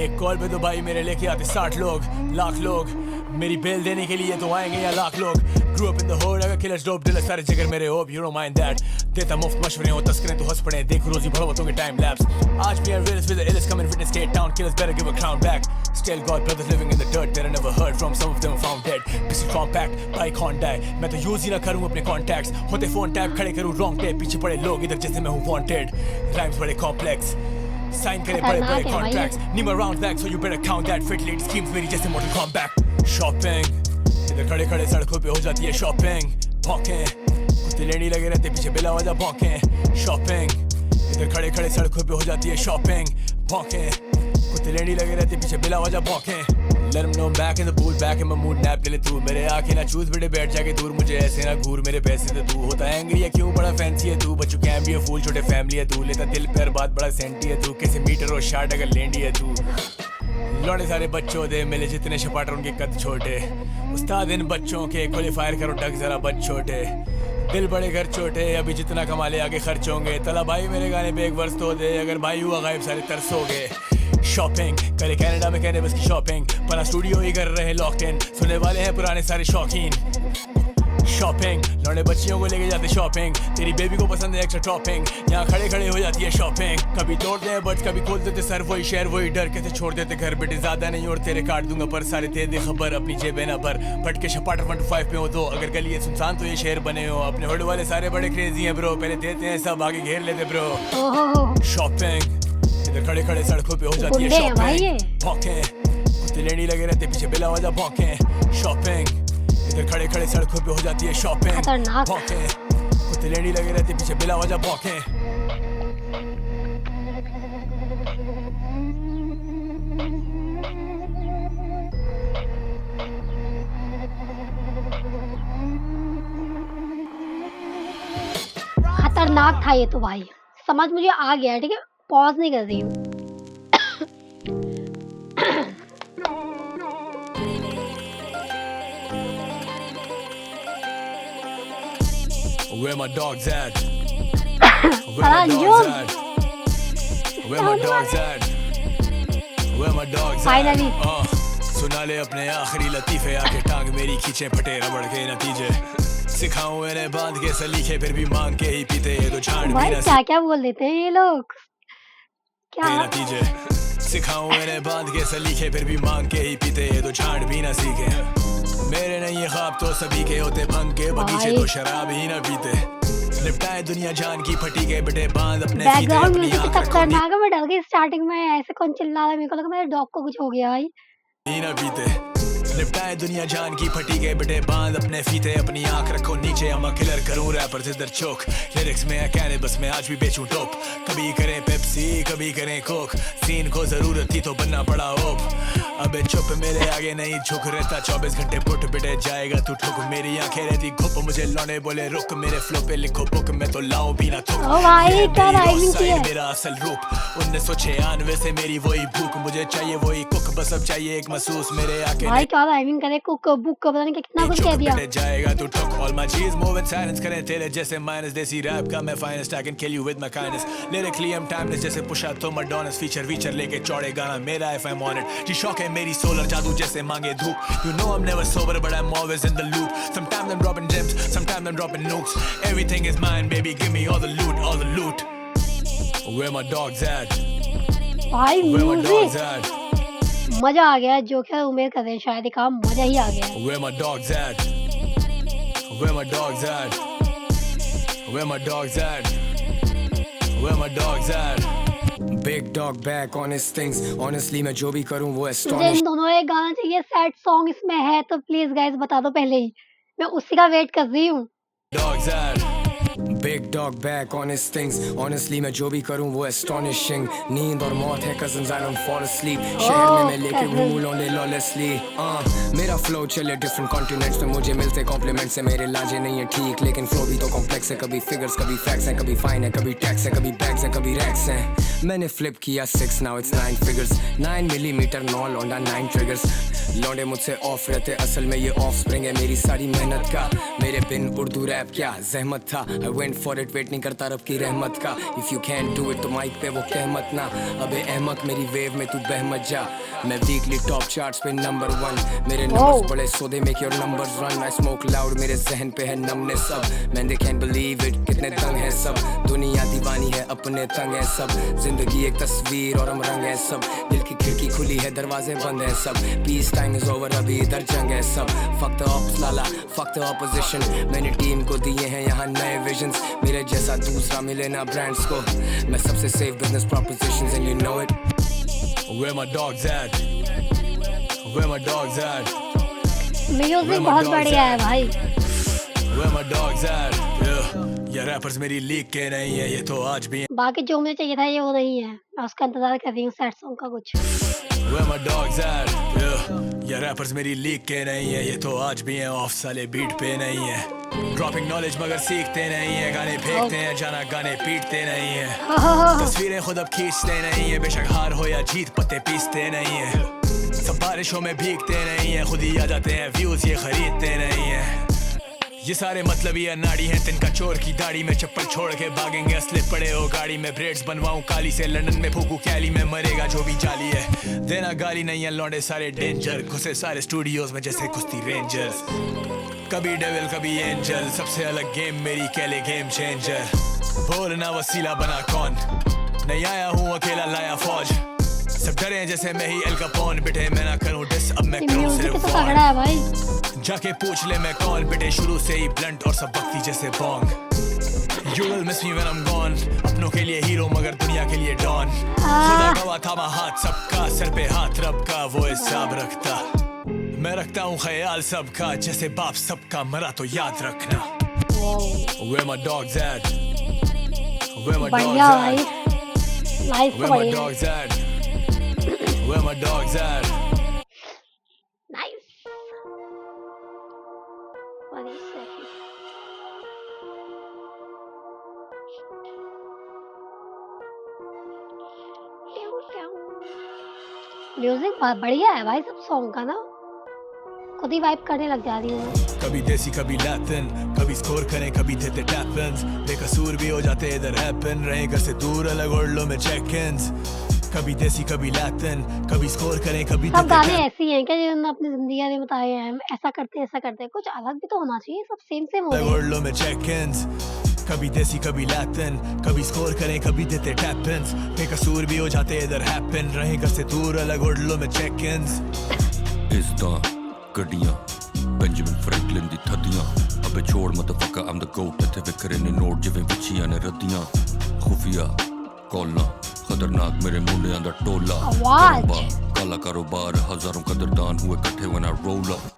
एक कॉल पे तो भाई मेरे लेके आते 60 लोग। लाख लोग मेरी बेल देने के लिए तो आएंगे या लाख लोग। Grew up in the hood, I got killers, dope dealers, सारे जिगर मेरे hope, you don't mind that। देता मुफ्त मशवरे हो तस्करें तो हंस पड़े, देख रोजी भड़वतों के टाइम लैप्स। आज भी realist with the illest coming witness skate town, killers better give a crown back। Still got brothers living in the dirt that I never heard from, some of them found dead। किसी compact, bike Honda, मैं तो use ही ना करूँ अपने contacts। होते phone tap खड़े करूँ wrong tape, पीछे पड़े लोग इधर जैसे मैं हूँ wanted। Rhymes बड़े complex, साइन करे बड़े बड़े contracts. Neem around back so you better count that. Fit lead schemes मेरी जैसे मॉडल कॉम्बैक। शॉपिंग, इधर खड़े खड़े सड़कों पे हो जाती है शॉपिंग। भौंकें, कुत्ते लेनी लगे रहते पीछे बिला वजह भौंकें। शॉपिंग, इधर खड़े खड़े सड़कों पे हो जाती है शॉपिंग। भौंकें, कुत्ते लेनी लगे रहते पीछे बिला वजह भौंकें। Let 'em know I'm back in the booth, back in my mood, nap ले ले तू। मेरे आंखें ना चूस बेटे बैठ जाके दूर, मुझे ऐसे ना घूर, मेरे पैसे दे तू। होता एंग्री है क्यों बड़ा फैंसी है तू, बच्चों कैम भी है फूल, छोटे फैमिली है तू। लेता दिल पर बात बड़ा सेंटी है तू, कैसे मीटर और शार्ट अगर लेंडी है तू। लौड़े सारे बच्चों दे मिले जितने शपाटर उनके कद छोटे। उस्ताद इन बच्चों के क्वालीफायर करो टक जरा बच छोटे। दिल बड़े घर छोटे, अभी जितना कमा ले आगे खर्च होंगे। तला भाई मेरे गाने पे एक वर्ष तो दे, अगर भाई हुआ गायब सारे तरसोगे। शॉपिंग करे कनाडा में कहने बस की शॉपिंग, पना स्टूडियो ही कर रहे लॉक्ड इन, सुनने वाले हैं पुराने सारे शौकीन। शॉपिंग, लौंडे बच्चियों को लेके जाते शॉपिंग, तेरी बेबी को पसंद है एक्स्ट्रा टॉपिंग। यहाँ खड़े खड़े हो जाती है शॉपिंग, कभी तोड़ते हैं बट कभी खोल देते सर, वही शहर वही डर, कैसे छोड़ देते घर। बेटे ज्यादा नहीं और तेरे काट दूंगा पर, सारे दे दे खबर अपनी जेबे ना भर। बट के शपाटर 1 to 5 पे हो तो, अगर गली है सुनसान तो ये शहर बने हो। अपने होड़ वाले सारे बड़े क्रेजी हैं ब्रो, पहले देते हैं सब आगे घेर लेते ब्रो। ओह! शॉपिंग, इधर खड़े खड़े सड़कों पे हो जाती है गुंडे हैं भाई ये। शॉपिंग। भौंकें, कुत्ते लेनी लगे रहते पीछे बिला वजह भौंकें। शॉपिंग, इधर खड़े खड़े सड़कों पे हो जाती है शॉपिंग। खतरनाक। भौंकें, कुत्ते लेनी लगे रहते पीछे बिला वजह भौंकें। खतरनाक था ये तो भाई, समझ मुझे आ गया। ठीक है, पॉज नहीं कर रही हूँ। Where my dogs at? Where my dogs at? Where my dogs at? Where my dogs at? Finally. सुना ले अपने आखिरी लतीफे, आके टांग मेरी खींचे फटे रबड़ के नतीजे। सिखाऊं इन्हें बांध के सलीखे, फिर भी मांग के ही पीते ये तो झाड़ भाई भी क्या क्या बोल देते हैं ये लोग, क्या। नतीजे। सिखाऊं इन्हें बांध के सलीखे, फिर भी मांग के ही पीते ये तो झाड़ भी ना सीखे। मेरे नहीं ये ख्वाब तो सभी के होते, भंग के बगीचे तो शराब ही ना पीते। निपटाए दुनिया जान की फटी के बेटे, बांध अपने फीते बैकग्राउंड अपनी म्यूजिक आंख रखो खतरनाक है। मैं डर गई स्टार्टिंग में, ऐसे कौन चिल्ला रहा है, मेरे को लगा मेरे डॉग को कुछ हो गया भाई। ही ना पीते। निपटाए दुनिया जान की फटी के बेटे, बांध अपने फीते अपनी आंख रखो नीचे। अमा किलर करूं रैपर इधर चोक, लिरिक्स में है कहने बस मैं आज भी बेचूं टोप। कभी करें पेप्सी कभी करें कोक, सीन को जरूरत थी तो बनना पड़ा ओप। अबे चुप मेरे आगे नहीं झुक, रहता 24 घंटे पुट पिटे जाएगा तू ठुक। मेरी आंखें रहती घुप, मुझे लौने बोले रुक, मेरे फ्लो पे लिखो बुक, मैं तो लाऊं भी ना थुक। ओ भाई क्या राइमिंग की है। मेरा असल रूप 1996 से मेरी वही भूख, मुझे चाहिए वही कुक, बस अब चाहिए एक महसूस। मेरे आके भाई क्या राइमिंग करे, कुक बुक का पता नहीं कितना कुछ कह दिया। जाएगा तू ठुक। All my G's moving silence करें तेरे जैसे माइनस, देसी रैप का मैं finest, I can kill you with my kindness। Lyrically I'm timeless जैसे पुशा तो Madonna's, फीचर लेके चौड़े गाना मेरा if I'm on it। जी शौक है मेरी सोलर जादू जैसे मांगे धूप। You know I'm never sober but I'm always in the loop। Sometimes I'm dropping gems, sometimes I'm dropping nukes। Everything is mine baby, give me all the loot, all the loot। Where my dogs at? भाई Where my dogs music at? मजा आ गया, जो कि उम्मीद कर रहे हैं शायद ये काम मजा ही आ गया है। Where my dogs at? Where my dogs at? Where my dogs at? Where my dogs at? Big dog back on his things. Honestly मैं जो भी करूँ वो मुझे astonish. इन दोनों एक गाना चाहिए, सैड सॉन्ग इसमें है तो प्लीज गाइस बता दो पहले ही, मैं उसी का वेट कर रही हूँ। Dogs at? Big dog back on his things. Honestly मैं जो भी करूँ वो astonishing. नींद और मौत है cousins, I don't fall asleep. शहर में मैं लेके घूमूं लौंडे lawlessly. मेरा flow चले different continents पे मुझे मिलते compliments है, मेरे लाजे नहीं है ठीक लेकिन flow भी तो complex है, कभी figures कभी facts हैं, कभी fine है, कभी tax है, कभी bags है, कभी racks हैं. मैंने flip किया 6 now it's 9 figures. 9 millimeter 9 लौंडा 9 triggers. लौंडे मुझसे ऑफ रहते, असल में ये ऑफ स्प्रिंग है मेरी सारी मेहनत का. मेरे बिन उर्दू रैप क्या जहमत था, I went for it, wait नहीं करता रब की रहमत का. If you can't do it तो माइक पे वो कहमत ना. अबे अहमक मेरी वेव में तू बह मत जा. मैं वीकली टॉप चार्ट्स पे नंबर 1. मेरे नंबर्स बड़े सोदे make your numbers run. I smoke loud, मेरे जहन पे है नमने सब. Man they can't believe it, कितने दंग है सब. दुनिया दीवानी है अपने तंग है सब. जिंदगी एक तस्वीर और हम रंग है सब. दिल की खिड़की खुली है दरवाजे बंद है सब. Peace time is over, अभी इधर जंग है सब. Fuck the ops Lala, fuck the opposition. मैंने टीम को दिए हैं यहाँ नए visions. मेरे जैसा दूसरा मिले ना brands को. मैं सबसे safe business propositions and you know it. Where my dogs at? Where my dogs at? Music बहुत बढ़िया है भाई। Where my dogs at? ये रैपर्स मेरी लीग के नहीं है, ये तो आज भी बाकी जो मुझे चाहिए था ये वो नहीं है, मैं उसका इंतजार कर रही हूँ सैड सॉन्ग का कुछ। Where my dogs at? ये रैपर्स मेरी लीग के नहीं है, ये तो आज भी हैं ऑफ साले बीट पे नहीं है. ड्रॉपिंग नॉलेज मगर सीखते नहीं है, गाने फेंकते हैं जाना गाने पीटते नहीं है. तस्वीरें खुद अब खींचते नहीं है, बेशक हार हो या जीत पत्ते पीसते नहीं है. सब बारिशों में भीगते नहीं है, खुद ही आ जाते हैं व्यूज ये खरीदते नहीं है. ये सारे मतलब ये नाड़ी हैं तिनका चोर की दाढ़ी में चप्पल छोड़ के भागेंगे असले पड़े हो गाड़ी में. ब्रेड्स बनवाऊं काली से लंदन में फूकू कैली में, मरेगा जो भी जाली है. देना गाली नहीं है लौंडे सारे डेंजर, घुसे सारे स्टूडियोज में जैसे कुश्ती रेंजर्स. कभी डेविल कभी एंजल, सबसे अलग गेम मेरी कैले गेम चेंजर. बोलना वसीला बना कौन, नहीं आया हूँ अकेला लाया फौज. सब डरे जैसे मैं ही एल कैपोन, बेटे मैं ना करूँ डिस अब मैं करूँ म्यूजिक सिर्फ तो तगड़ा है भाई। जाके पूछ ले मैं कौन, बेटे शुरू से ही ब्लंट और सब वक्ती जैसे Bong. You will miss me when I'm gone. अपनों के लिए हीरो मगर दुनिया के लिए डॉन. खुदा गवाह था मैं हाथ सबका, सर पे हाथ रब का वो हिसाब रखता. मैं रखता हूँ ख्याल सबका, जैसे बाप सबका मरा तो याद रखना. Where my dogs at? Where my dogs बढ़िया भाई, at? लाइफ तो Where my बढ़िया। dogs at? Where my dogs at? Nice. One second. Music बढ़िया है भाई सब सॉन्ग का ना, खुद ही वाइब करने लग जा रही हूँ मैं। कभी देसी कभी लैटिन, कभी स्कोर करें कभी देते टैप-इन्स. बेकसूर भी हो जाते इधर हैपन, रहे घर से दूर अलग ओढ़ लो में चेक-इन्स. कभी देसी कभी लैटिन, कभी स्कोर करें कभी सब गाने ऐसे ही हैं क्या जिन्होंने अपनी जिंदगी में बताए हैं, ऐसा करते हैं, कुछ अलग भी तो होना चाहिए, सब सेम हो रहे हैं। ओढ़ लो में चेक-इन्स. कभी देसी कभी लैटिन, कभी स्कोर करें कभी देते टैप-इन्स. बेकसूर भी हो जाते इधर हैपन, रहे घर से दूर अलग ओढ़ लो में चेक-इन्स. इस दा गड्डियां बेंजामिन फ्रैंकलिन दी थदियां, अबे छोड़ मदफका I'm the goat, इत्थे विखरे ने नोट जिवें विछियां ने रद्दियां. खुफिया कॉलां खतरनाक मेरे मुंडियां दा टोला. काला कारोबार हजारों कदरदान हुए इकट्ठे when I roll up.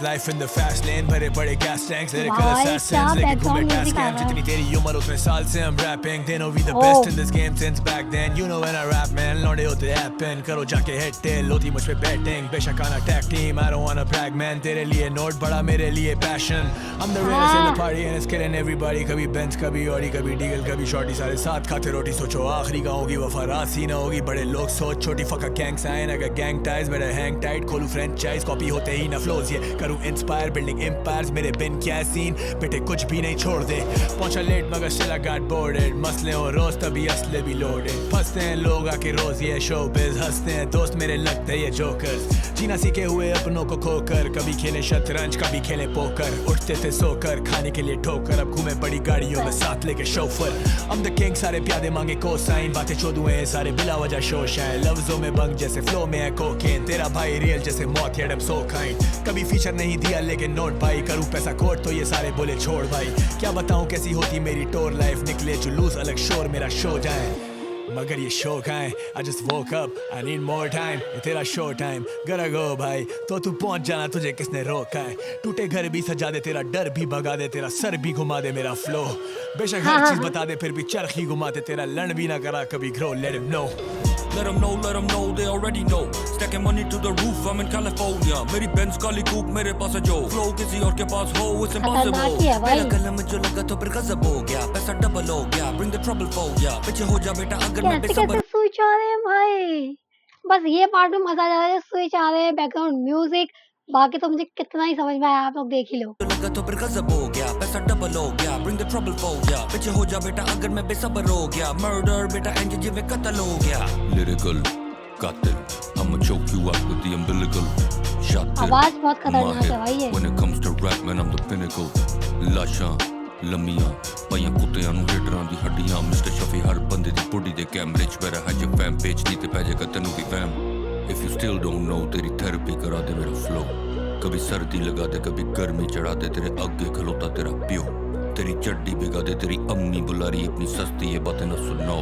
Life in the fast lane, भरे पड़े gas tanks, lyrical assassins, लेके घूमे gas cam. जितनी तेरी उम्र उतने साल से हम rapping. They know we the best in this game since back then. You know when I rap man, लौंडे होते happen. करो जाके head tail, होती मुझ पे betting. बेशक आना tag team, I don't wanna brag man. तेरे लिए note बड़ा मेरे लिए passion. I'm the realest in the party and it's killing everybody. कभी Benz कभी Audi कभी Deagle कभी shorty, सारे साथ खाते रोटी. सोचो आखिरी का होगी वफा रासी ना होगी. बड़े लोग सोच छोटी fuck a gang sign. I got gang ties, better hang tight. खोलू franchise, copy होते ही ना flows. ये करूं इंस्पायर बिल्डिंग एम्पायर्स मेरे बिन क्या सीन बेटे कुछ भी नहीं छोड़ दे पहुंचा लेट मगर still I got boarded मसले हो रोज तभी असले भी लोडेड फंसते हैं लोग आके रोज ये शोबिज हंसते हैं दोस्त मेरे लगते हैं ये जोकर्स जीना सीखे हुए अपनों को खोकर कभी खेले शतरंज कभी खेले पोकर उठते थे सोकर खाने के लिए ठोकर अब घूमे बड़ी गाड़ियों में साथ लेके शोफर I'm the king सारे प्यादे मांगे कोसाइन बातें चोदुए हैं सारे बिला वजह शोश हैं लफ्जों में बंग जैसे फ्लो में है कोकेन तेरा भाई रियल जैसे मौत येट I'm so kind कभी फीचर नहीं दिया लेकिन नोट भाई करूँ पैसा कोट तो ये सारे बोले छोड़ भाई क्या बताऊँ कैसी होती मेरी टोर लाइफ निकले जुलूस अलग शोर मेरा शो जाए मगर ये शो का है I just woke up I need more time ये तेरा शो टाइम gotta go भाई तो तू पहुंच जाना तुझे किसने रोका है टूटे घर भी सजा दे तेरा डर भी भगा दे तेरा सर भी घुमा दे मेरा फ्लो बेशक हर चीज बता दे फिर भी चरखी घुमा दे तेरा लड़ भी ना करा कभी grow let him know Let them know, they already know Stacking money to the roof, I'm in California मेरी Benz काली coupe, मेरे पास है जो Flow किसी और के पास हो, it's impossible मेरा कलम जो लगा तो फिर गजब हो गया पैसा डबल हो गया Bring the trouble for ya पीछे हो जा बेटा अगर मैं कैसे स्विच आ रहे हैं भाई बस ये पार्ट में मजा आ रहा है स्विच आ रहे हैं बैकग्राउंड म्यूजिक बाकी तो मुझे कितना ही समझ में आया आप लोग देख ही लो लगा तो फिर गजब हो गया पैसा डबल हो गया Bring the trouble for ya पीछे हो जा बेटा अगर मैं बेसब्र हो गया Murder बेटा एंजल में कत्ल हो गया Lyrical कातिल I'ma choke you out with the umbilical Shot आवाज बहुत खतरनाक है भाई ये When it comes to rap man I'm the pinnacle लाशां लम्मियां पाइयां कुत्तियां ਨੂੰ ਰੇਡਰਾਂ ਦੀ ਹੱਡੀਆਂ ਮਿਸਟਰ ਸ਼ਫੀ ਹਰ ਬੰਦੇ ਦੀ ਬੋਡੀ ਦੇ ਕੈਮਰੇ 'ਚ ਮੇਰਾ ਹਜੇ ਫੈਮ ਪੇਜ ਨਹੀਂ ਤੇ ਪੈ ਜਾਏਗਾ ਤੈਨੂੰ ਵੀ ਫੈਮ If you still don't know तेरी थेरेपी करा दे मेरा फ्लो कभी सर्दी लगा दे कभी गर्मी चढ़ा दे तेरे आगे खलोता तेरा प्यो तेरी चड्डी भिगा दे तेरी अम्मी बुला रही अपनी सस्ती ये बातें न सुनाओ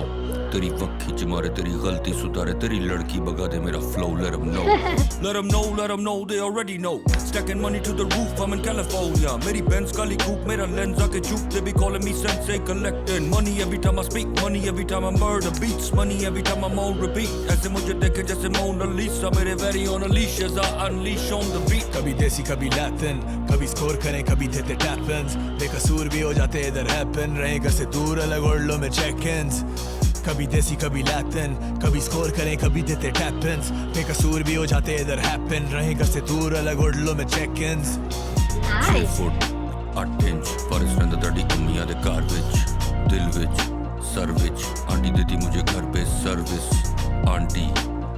तेरी वक्खी च मारे तेरी गलती सुधारे तेरी लड़की भगा दे मेरा flow let them know they already know stacking money to the roof I'm in California मेरी Benz काली coupe मेरा lens आके चूक they be calling me sensei collecting money every time I speak money every time I murder beats money every time I'm on repeat ऐसे मुझे देखे जैसे Mona Lisa मेरे very on a leash as I unleash on the beat कभी देसी कभी Latin कभी score करें कभी देते टैप-इन्स बेकसूर भी हो जाते इधर हैपन रहे घर से दूर अलग ओरलो में चेक-इन्स कभी देसी कभी लैटिन कभी स्कोर करें कभी देते टैप-इन्स बेकसूर भी हो जाते इधर हैपन रहे घर से दूर अलग ओरलो में चेक-इन्स 6 फुट 8 इंच फॉरेस्ट रंदा तड़ी अम्मियां दे घर विच दिल विच सर विच आंटी देती मुझे घर पे सर्विस आंटी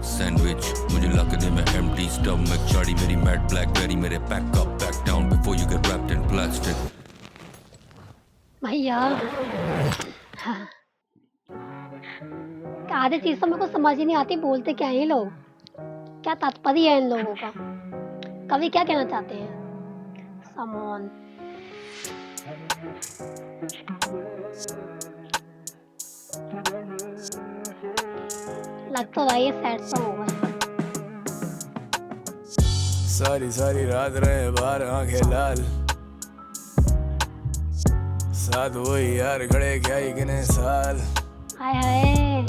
सैंडविच मुझे लग दे मैं एम्प्टी स्टमक चाड़ी मेरी मैट ब्लैकबेरी मेरे pack up back down before you get wrapped in plastic भैया आधे चीज तो मेरे को समझ ही नहीं आती बोलते क्या है ये लोग क्या तात्पर्य है इन लोगों का कवि क्या कहना चाहते हैं समोन लग तो रहा है सैड सॉन्ग होगा सारी रात रहे बाहर आंखें लाल साथ वही यार खड़े क्या ही किने साल हाय हाय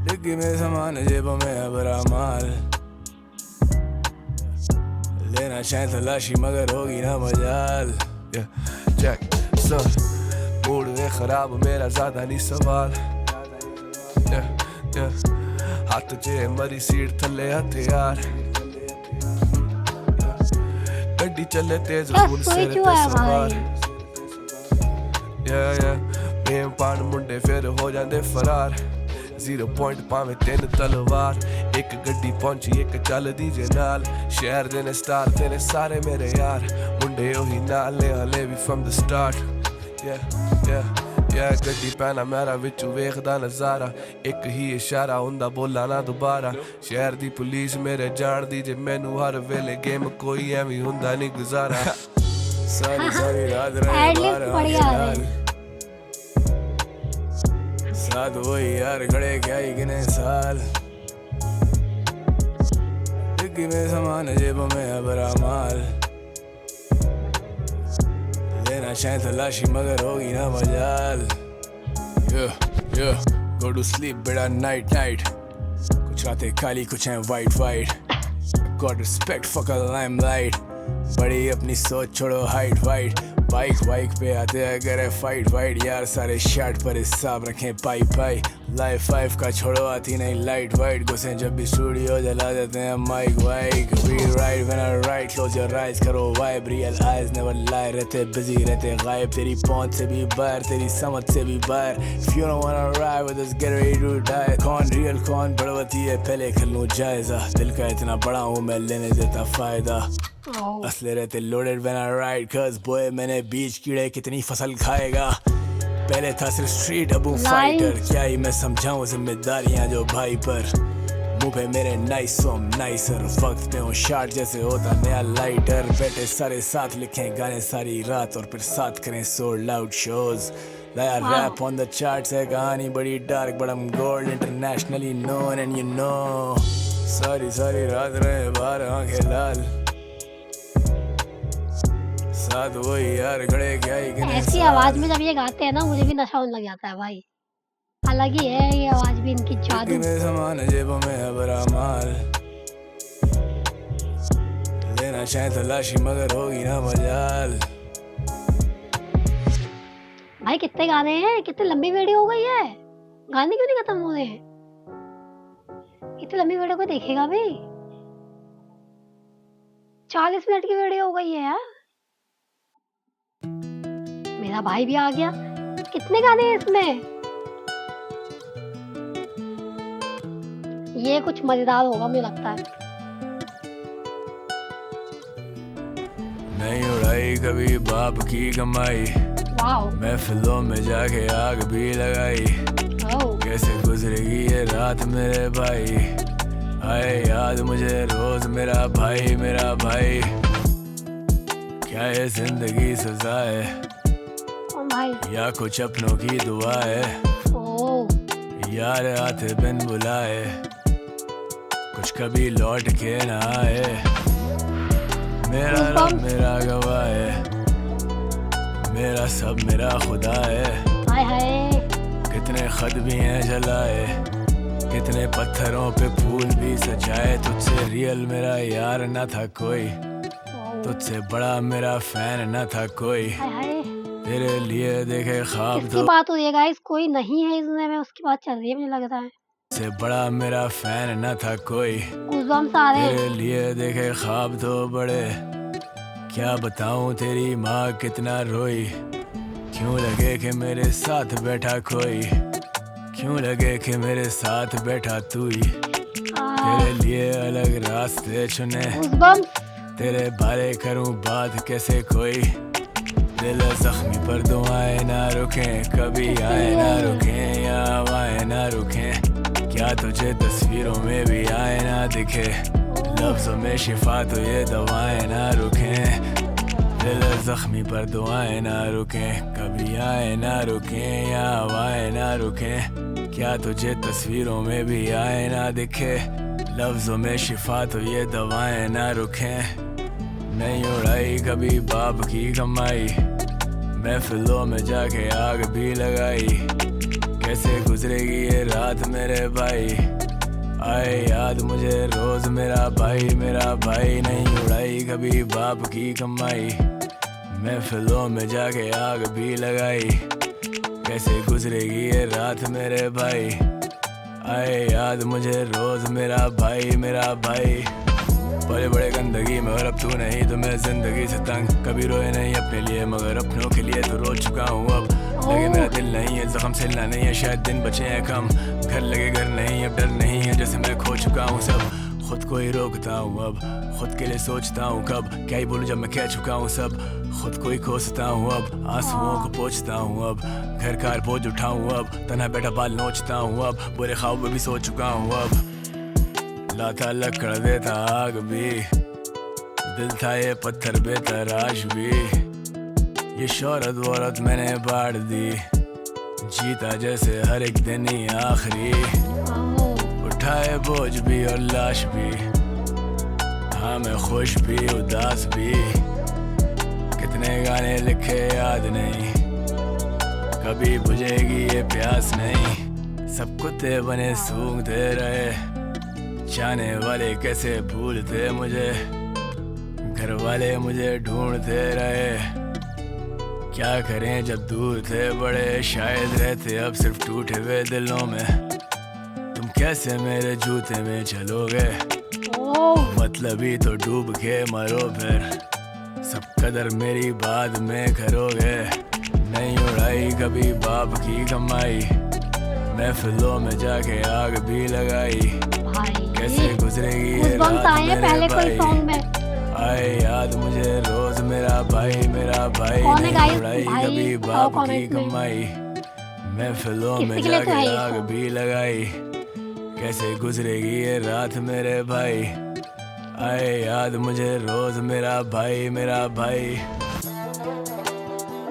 डिग्गी में सामान जेबों में है भरा माल लेना चाहे तलाशी मगर होगी ना मजाल चेक सर मूड वे खराब मेरा ज्यादा नहीं सवाल हाथ चे मरी सीट थले हथियार गड्डी चले तेज फुल सिर पे सवार प्रेम पान मुंडे फिर हो जाते फरार 0 पॉइंट पावे 3 तलवार एक गड्डी पहुंची एक चल दी जे नाल शहर दे ने स्टार तेरे सारे मेरे यार मुंडे ओही नाल ने हले भी फ्रॉम द स्टार्ट गड्डी पैना मेरा विचू वेखदा नजारा एक ही इशारा हुंदा बोला ना दोबारा शहर दी पुलिस मेरे जान दी जे मैनू हर वेले गेम कोई एवी हुंदा नहीं गुजारा सारी रात रहे बाहर साथ वही यार खड़े क्या ही गिने साल डिग्गी में सामान जेबों में है भरा माल लेना चाहे तलाशी मगर होगी ना मजाल go to sleep बेड़ा night कुछ रातें काली कुछ हैं white got respect fuck a limelight बड़ी अपनी सोच छोड़ो हाइट बाइक पे आते अगर है फाइट यार सारे शर्ट पर हिसाब रखें पाई लाइफ 5 का छोड़ो आती नहीं लाइट वाइट घुसे जब भी स्टूडियो जला देते हैं माइक वाइक we write when I write close your eyes करो vibe real eyes never lie रहते बिजी रहते गायब तेरी पहुंच से भी बाहर तेरी समझ से भी बाहर if you don't wanna ride with us get ready to die कौन रियल कौन बड़वती है पहले कर लूं जायजा दिल का इतना बड़ा हूं मैं लेने देता फायदा असले रहते loaded when I ride cuz boy मैंने बीच कीड़े कितनी फसल खाएगा पहले था सिर्फ स्ट्रीट अब हूँ फाइटर क्या ही मैं समझाऊं जिम्मेदारियां जो भाई पर मुंह पे मेरे नाइस नाइसर वक्त पे हूँ शार्ट जैसे होता नया लाइटर बैठे सारे साथ लिखें गाने सारी रात और फिर साथ करें सोल्ड आउट शोज लाया रैप ऑन द चार्ट्स है कहानी बड़ी dark but I am gold internationally known and you know सारी सारी रात रहे बाहर आंखें लाल साथ वही यार खड़े क्या ही गिने ऐसी आवाज में जब ये गाते हैं ना मुझे भी नशा होने लग जाता है भाई अलग ही है ये आवाज भी इनकी जादू में सामान जेबों में है बड़ा माल लेना चाहे तलाशी मगर होगी ना मजाल भाई कितने गाने हैं कितनी लंबी वीडियो हो गई है गाने क्यों नहीं खत्म हो रहे हैं इतनी लंबी वीडियो को देखेगा भाई 40 मिनट की वीडियो हो गई है यार मेरा भाई भी आ गया कितने गाने हैं इसमें ये कुछ मजेदार होगा मुझे लगता है नहीं उड़ाई कभी बाप की कमाई वाओ महफिलों में जाके आग भी लगाई कैसे गुजरेगी ये रात मेरे भाई आए याद मुझे रोज मेरा भाई क्या ये जिंदगी सजा है या कुछ अपनों की दुआ है यार आते बिन बुलाए कुछ कभी लौट के ना आए मेरा रब मेरा गवाह है मेरा सब मेरा खुदा है हाय हाय कितने खत भी हैं जलाए कितने पत्थरों पे फूल भी सजाए तुझसे रियल मेरा यार न था कोई तुझसे बड़ा मेरा फैन न था कोई तेरे लिए देखे ख्वाब किसकी बात हो रही है गाइस कोई नहीं है इस दुनिया में उसकी बात चल रही है मुझे लग रहा है से बड़ा मेरा फैन न था कोई तेरे लिए देखे ख्वाब तो बड़े क्या बताऊं तेरी माँ कितना रोई क्यों लगे कि मेरे साथ बैठा कोई क्यों लगे कि मेरे साथ बैठा तू ही तेरे लिए अलग रास्ते चुने तेरे बारे करूं बात कैसे कोई दिल जख्मी पर दुआएं ना रुकें कभी आए ना रुकें या हवाएं ना रुकें क्या तुझे तस्वीरों में भी आए ना दिखे लफ्ज़ों में शिफा तो ये दवाएं ना रुकें दिल जख्मी पर दुआएं ना रुकें कभी आए ना रुकें या हवाएं ना रुकें क्या तुझे तस्वीरों में भी आए ना दिखे लफ्ज़ों में शिफा तो ये दवाएं ना रुकें नहीं उड़ाई कभी बाप की कमाई महफिलों में जाके आग भी लगाई कैसे गुजरेगी ये रात मेरे भाई आए याद मुझे रोज मेरा भाई नहीं उड़ाई कभी बाप की कमाई महफिलों में जाके आग भी लगाई कैसे गुजरेगी ये रात मेरे भाई आए याद मुझे रोज मेरा भाई बड़े बड़े गंदगी में और अब तू नहीं तो मैं जिंदगी से तंग कभी रोए नहीं अपने लिए मगर अपनों के लिए तो रो चुका हूँ अब लगे मेरा दिल नहीं है जख्म सिलना नहीं है शायद दिन बचे हैं कम घर लगे घर नहीं अब डर नहीं है जैसे मैं खो चुका हूँ सब खुद को ही रोकता हूँ अब खुद के लिए सोचता हूँ कब क्या ही बोलूँ जब मैं कह चुका हूँ सब खुद को ही कोसता हूँ अब आंसुओं को पोंछता हूँ अब घर का बोझ उठाऊँ अब तना बैठा बाल नोचता हूँ अब बुरे ख्वाब में भी सो चुका हूँ अब लाता लकड़ देता आग भी दिल था ये पत्थर बेतराश भी ये शोहरत वोरत मैंने बांट दी जीता जैसे हर एक दिन ही आखिरी उठाए बोझ भी और लाश भी हाँ मैं खुश भी उदास भी कितने गाने लिखे याद नहीं कभी बुझेगी ये प्यास नहीं सब कुत्ते बने सूंघते रहे जाने वाले कैसे भूलते मुझे घर वाले मुझे ढूंढते रहे क्या करें जब दूर थे बड़े, शायद रहते अब सिर्फ टूटे हुए दिलों में। तुम कैसे मेरे जूते में चलोगे, मतलब ही तो डूब के मरो फिर। सब कदर मेरी बाद में करोगे, नहीं उड़ाई कभी बाप की कमाई। महफिलों में जाके आग भी लगाई, कैसे गुजरेगी ये रात मेरे पहले कोई भाई। सॉन्ग में आए याद मुझे रोज मेरा भाई, मेरा भाई। कौन है नहीं गाइस? उड़ाई भाई कभी बताओ बाप कौन है की इसमें? कमाई। महफिलों में किसके लिए तो जाके है ये आग song? भी लगाई, कैसे गुजरेगी ये रात मेरे भाई। आए याद मुझे रोज मेरा भाई, मेरा भाई।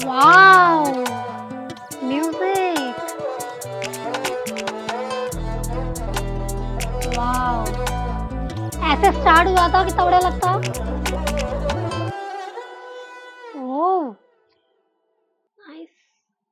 वाओ म्यूजिक, वाओ ऐसे स्टार्ट हुआ था कितना बढ़िया लगता। ओह नाइस,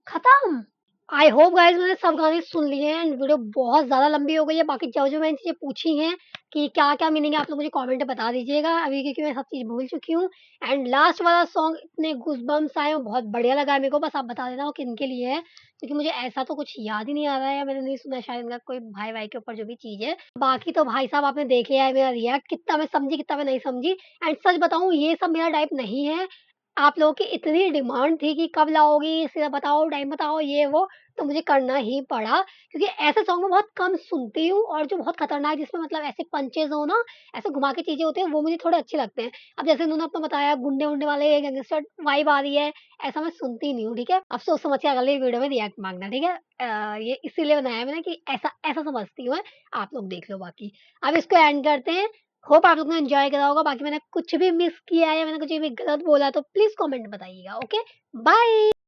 खत्म। आई होप गाइस मैंने सब गाने सुन लिए हैं एंड वीडियो बहुत ज़्यादा लंबी हो गई है। बाकी जो मैंने चीज़ें पूछी हैं कि क्या-क्या मीनिंग है, आप लोग मुझे कमेंट में बता दीजिएगा अभी, क्योंकि मैं सब चीज़ भूल चुकी हूँ। एंड लास्ट वाला सॉन्ग इतने गूज़बम्प्स आए हैं, बहुत बढ़िया लगा है मेरे को। बस आप बता देना वो किनके लिए है, क्योंकि मुझे ऐसा तो कुछ याद ही नहीं आ रहा है या मैंने नहीं सुना शायद इनका कोई भाई-वाई के ऊपर जो भी चीज़ है। बाकी तो भाई साहब आपने देख लिया है मेरा रिएक्ट, कितना मैं समझी, कितना मैं नहीं समझी। एंड सच बताऊँ ये सब मेरा टाइप नहीं है। आप लोगों की इतनी डिमांड थी कि कब लाओगी, सीधा बताओ, टाइम बताओ, ये वो, तो मुझे करना ही पड़ा, क्योंकि ऐसे सॉन्ग मैं बहुत कम सुनती हूँ और जो बहुत खतरनाक जिसमें मतलब ऐसे पंचेज़ हो ना, ऐसे घुमा के चीज़ें होती हैं, वो मुझे थोड़े अच्छे लगते हैं। अब जैसे उन्होंने आपको बताया गुंडे-वुंडे वाले गैंगस्टर वाइब आ रही है, ऐसा मैं सुनती नहीं हूँ, ठीक है? अब सोच समझ के अगली वीडियो में रिएक्ट माँगना, ठीक है? ये इसीलिए बनाया है मैंने कि ऐसा ऐसा समझती हूँ मैं, आप लोग देख लो बाकी। अब इसको एंड करते हैं। होप आप लोग ने एन्जॉय करा होगा। बाकी मैंने कुछ भी मिस किया है या मैंने कुछ भी गलत बोला तो प्लीज़ कमेंट में बताइएगा, ओके? बाय।